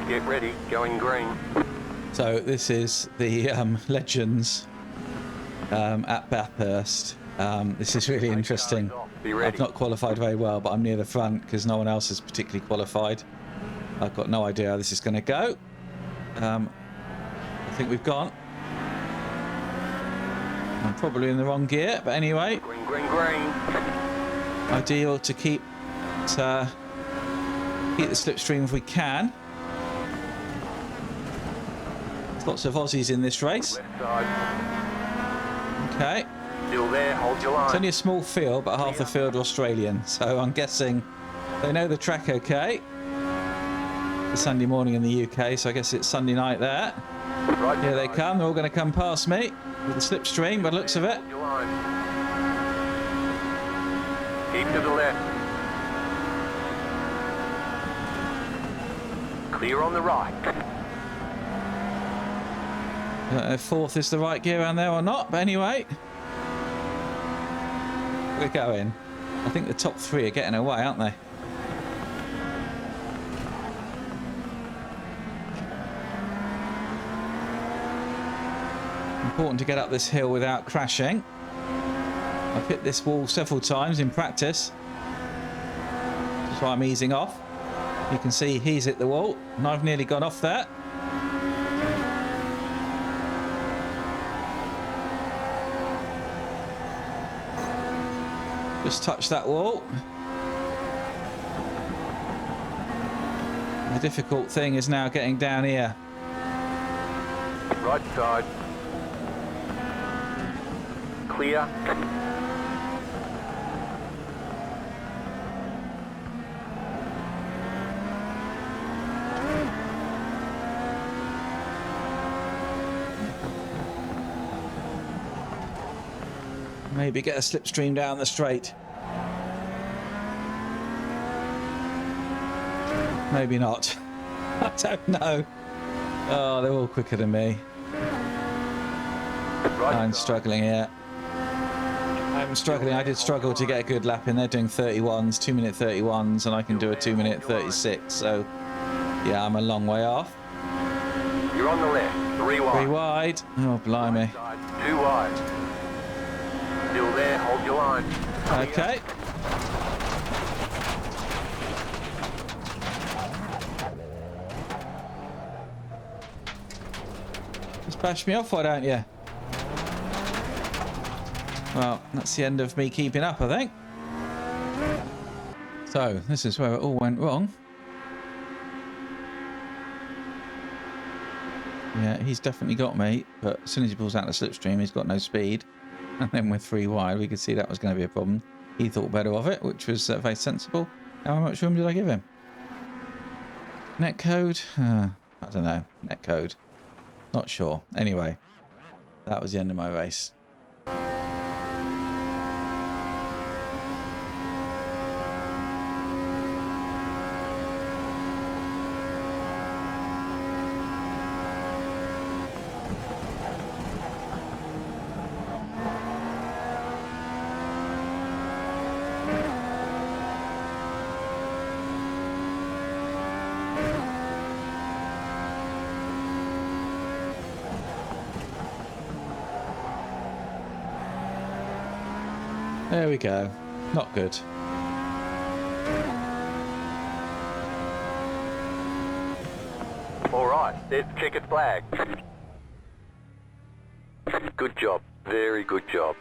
Get ready, going green. So this is the Legends at Bathurst. This is really interesting. I've not qualified very well, but I'm near the front because no one else is particularly qualified. I've got no idea how this is going to go. I think we've gone. I'm probably in the wrong gear, but anyway. Green, green, green. Ideal to keep the slipstream if we can. There's lots of Aussies in this race. Left side. Okay. Still there, hold your line. It's only a small field, but half the field are Australian, so I'm guessing they know the track okay. It's Sunday morning in the UK, so I guess it's Sunday night there. Right Here they come. They're all going to come past me with the slipstream by the looks of it. Hold your line. Keep to the left. Clear on the right. I don't know if fourth is the right gear around there or not, but anyway. We're going. I think the top three are getting away, aren't they? Important to get up this hill without crashing. I've hit this wall several times in practice. That's why I'm easing off. You can see he's hit the wall, and I've nearly gone off there. Just touch that wall. The difficult thing is now getting down here. Right side. Clear. Maybe get a slipstream down the straight. Maybe not. I don't know. Oh, they're all quicker than me. Right I'm side. struggling here. I'm struggling. I did struggle to get a good lap in. They're doing 31s, 2-minute 31s, and I can do a 2-minute 36. So, yeah, I'm a long way off. You're on the left. 3 wide. 3 wide. Oh, blimey. Right side. 2 wide. Still there, hold your line. Okay. Just bash me off, why don't you? Well, that's the end of me keeping up, I think. So, this is where it all went wrong. Yeah, he's definitely got me, but as soon as he pulls out the slipstream, he's got no speed. And then with 3 wide, we could see that was going to be a problem. He thought better of it, which was very sensible. How much room did I give him? Netcode? I don't know. Netcode. Not sure. Anyway, that was the end of my race. There we go. Not good. All right, there's the checkered flag. Good job. Very good job.